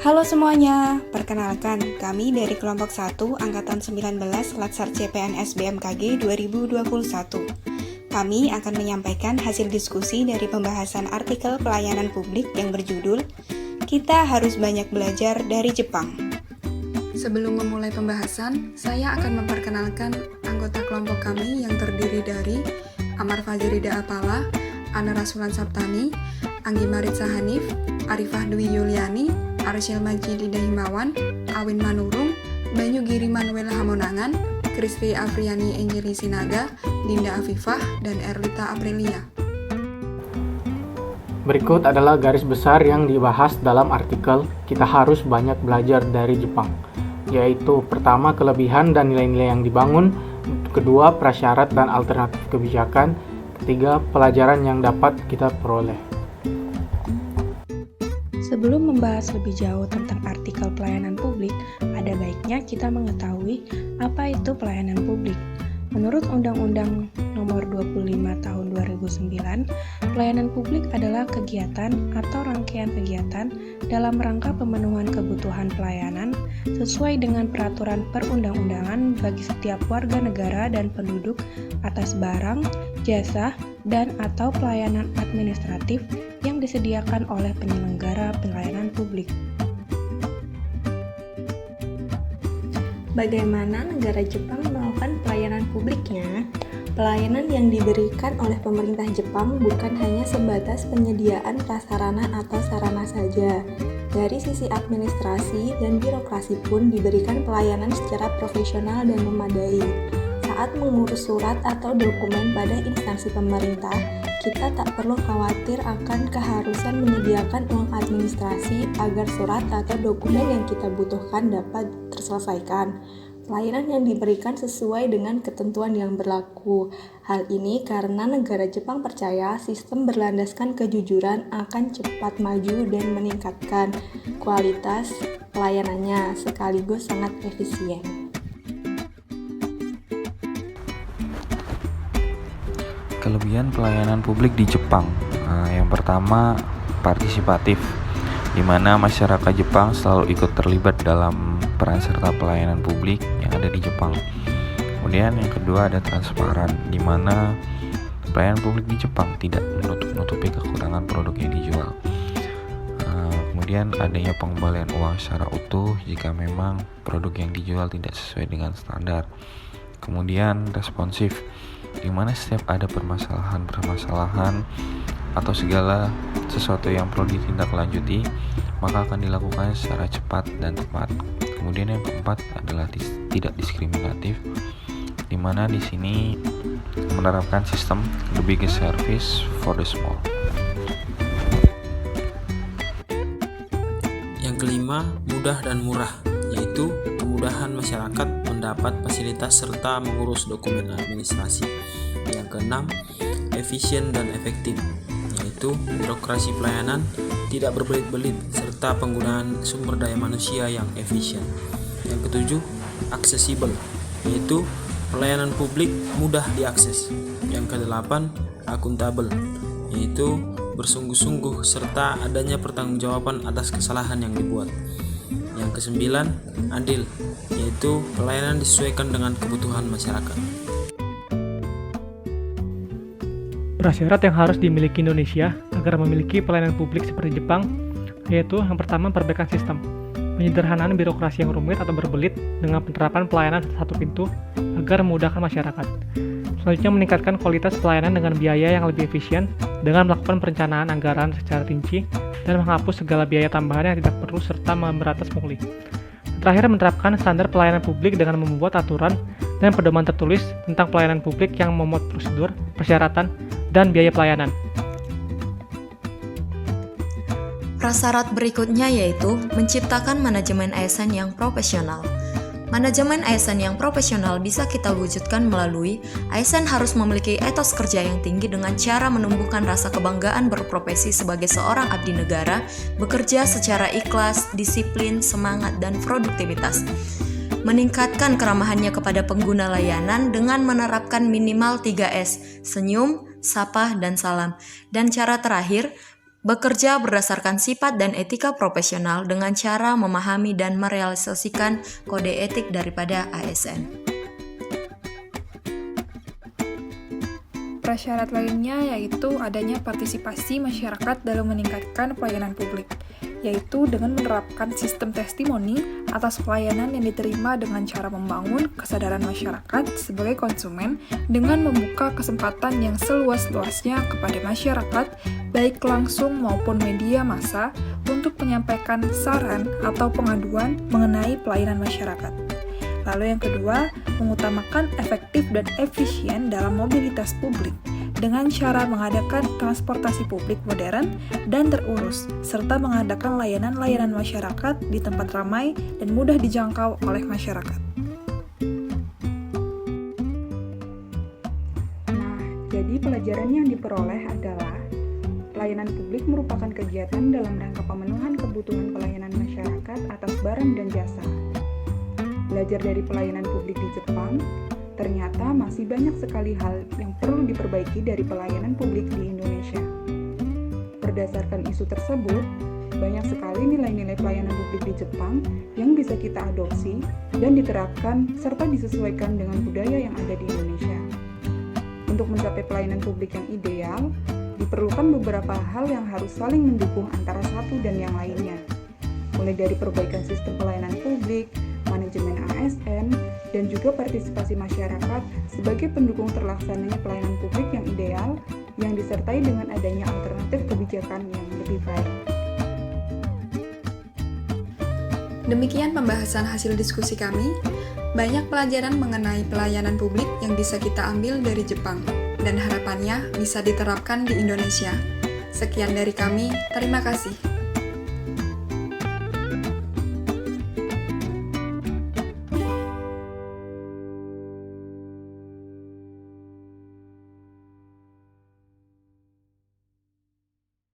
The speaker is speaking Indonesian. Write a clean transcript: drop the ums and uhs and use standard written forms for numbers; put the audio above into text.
Halo semuanya, perkenalkan kami dari kelompok 1 Angkatan 19 Latsar CPNS BMKG 2021. Kami akan menyampaikan hasil diskusi dari pembahasan artikel pelayanan publik yang berjudul Kita Harus Banyak Belajar dari Jepang. Sebelum memulai pembahasan, saya akan memperkenalkan anggota kelompok kami yang terdiri dari Amar Fajrida Apala, Ana Rasulan Saptani, Anggi Maritza Hanif, Arifah Dwi Yuliani, Arsyil Majidida Himawan, Awin Manurung, Banyu Giri Manuela Hamonangan, Kristi Afriani Enjeli Sinaga, Dinda Afifah, dan Erlita Aprilia. Berikut adalah garis besar yang dibahas dalam artikel Kita Harus Banyak Belajar dari Jepang, yaitu pertama, kelebihan dan nilai-nilai yang dibangun, kedua, prasyarat dan alternatif kebijakan, ketiga, pelajaran yang dapat kita peroleh. Sebelum membahas lebih jauh tentang artikel pelayanan publik, ada baiknya kita mengetahui apa itu pelayanan publik. Menurut Undang-Undang Nomor 25 Tahun 2009, pelayanan publik adalah kegiatan atau rangkaian kegiatan dalam rangka pemenuhan kebutuhan pelayanan sesuai dengan peraturan perundang-undangan bagi setiap warga negara dan penduduk atas barang, jasa, dan atau pelayanan administratif yang disediakan oleh penyelenggara pelayanan publik. Bagaimana negara Jepang melakukan pelayanan publiknya? Pelayanan yang diberikan oleh pemerintah Jepang bukan hanya sebatas penyediaan prasarana atau sarana saja. Dari sisi administrasi dan birokrasi pun diberikan pelayanan secara profesional dan memadai. Saat mengurus surat atau dokumen pada instansi pemerintah, kita tak perlu khawatir akan keharusan menyediakan uang administrasi agar surat atau dokumen yang kita butuhkan dapat terselesaikan. Pelayanan yang diberikan sesuai dengan ketentuan yang berlaku. Hal ini karena negara Jepang percaya sistem berlandaskan kejujuran akan cepat maju dan meningkatkan kualitas pelayanannya sekaligus sangat efisien. Kelebihan pelayanan publik di Jepang. Yang pertama, partisipatif, di mana masyarakat Jepang selalu ikut terlibat dalam peran serta pelayanan publik yang ada di Jepang. Kemudian yang kedua ada transparan, di mana pelayanan publik di Jepang tidak menutupi kekurangan produk yang dijual. Kemudian adanya pengembalian uang secara utuh jika memang produk yang dijual tidak sesuai dengan standar. Kemudian responsif, di mana setiap ada permasalahan atau segala sesuatu yang perlu ditindaklanjuti, maka akan dilakukan secara cepat dan tepat. Kemudian yang keempat adalah tidak diskriminatif, di mana di sini menerapkan sistem the biggest service for the small. Yang kelima, mudah dan murah, yaitu kemudahan masyarakat mendapat fasilitas serta mengurus dokumen administrasi. Yang keenam, efisien dan efektif, yaitu birokrasi pelayanan tidak berbelit-belit serta penggunaan sumber daya manusia yang efisien. Yang ketujuh, aksesibel, yaitu pelayanan publik mudah diakses. Yang kedelapan, akuntabel, yaitu bersungguh-sungguh serta adanya pertanggungjawaban atas kesalahan yang dibuat. Yang kesembilan, adil, yaitu pelayanan disesuaikan dengan kebutuhan masyarakat. Prasyarat yang harus dimiliki Indonesia agar memiliki pelayanan publik seperti Jepang, yaitu yang pertama, perbaikan sistem, penyederhanaan birokrasi yang rumit atau berbelit dengan penerapan pelayanan satu pintu agar memudahkan masyarakat. Selanjutnya, meningkatkan kualitas pelayanan dengan biaya yang lebih efisien dengan melakukan perencanaan anggaran secara rinci dan menghapus segala biaya tambahan yang tidak perlu serta memberantas pungli. Terakhir, menerapkan standar pelayanan publik dengan membuat aturan dan pedoman tertulis tentang pelayanan publik yang memuat prosedur, persyaratan, dan biaya pelayanan. Prasyarat berikutnya yaitu menciptakan manajemen ASN yang profesional. Manajemen ASN yang profesional bisa kita wujudkan melalui ASN harus memiliki etos kerja yang tinggi dengan cara menumbuhkan rasa kebanggaan berprofesi sebagai seorang abdi negara, bekerja secara ikhlas, disiplin, semangat, dan produktivitas. Meningkatkan keramahannya kepada pengguna layanan dengan menerapkan minimal 3S, senyum, sapa, dan salam. Dan cara terakhir, bekerja berdasarkan sifat dan etika profesional dengan cara memahami dan merealisasikan kode etik daripada ASN. Prasyarat lainnya yaitu adanya partisipasi masyarakat dalam meningkatkan pelayanan publik, yaitu dengan menerapkan sistem testimoni atas pelayanan yang diterima dengan cara membangun kesadaran masyarakat sebagai konsumen dengan membuka kesempatan yang seluas-luasnya kepada masyarakat, baik langsung maupun media massa, untuk menyampaikan saran atau pengaduan mengenai pelayanan masyarakat. Lalu yang kedua, mengutamakan efektif dan efisien dalam mobilitas publik dengan cara mengadakan transportasi publik modern dan terurus, serta mengadakan layanan-layanan masyarakat di tempat ramai dan mudah dijangkau oleh masyarakat. Nah, jadi pelajaran yang diperoleh adalah pelayanan publik merupakan kegiatan dalam rangka pemenuhan kebutuhan pelayanan masyarakat atas barang dan jasa. Belajar dari pelayanan publik di Jepang, ternyata masih banyak sekali hal yang perlu diperbaiki dari pelayanan publik di Indonesia. Berdasarkan isu tersebut, banyak sekali nilai-nilai pelayanan publik di Jepang yang bisa kita adopsi dan diterapkan serta disesuaikan dengan budaya yang ada di Indonesia. Untuk mencapai pelayanan publik yang ideal, diperlukan beberapa hal yang harus saling mendukung antara satu dan yang lainnya, mulai dari perbaikan sistem pelayanan publik, manajemen ASN, dan juga partisipasi masyarakat sebagai pendukung terlaksananya pelayanan publik yang ideal yang disertai dengan adanya alternatif kebijakan yang lebih baik. Demikian pembahasan hasil diskusi kami. Banyak pelajaran mengenai pelayanan publik yang bisa kita ambil dari Jepang, dan harapannya bisa diterapkan di Indonesia. Sekian dari kami, terima kasih.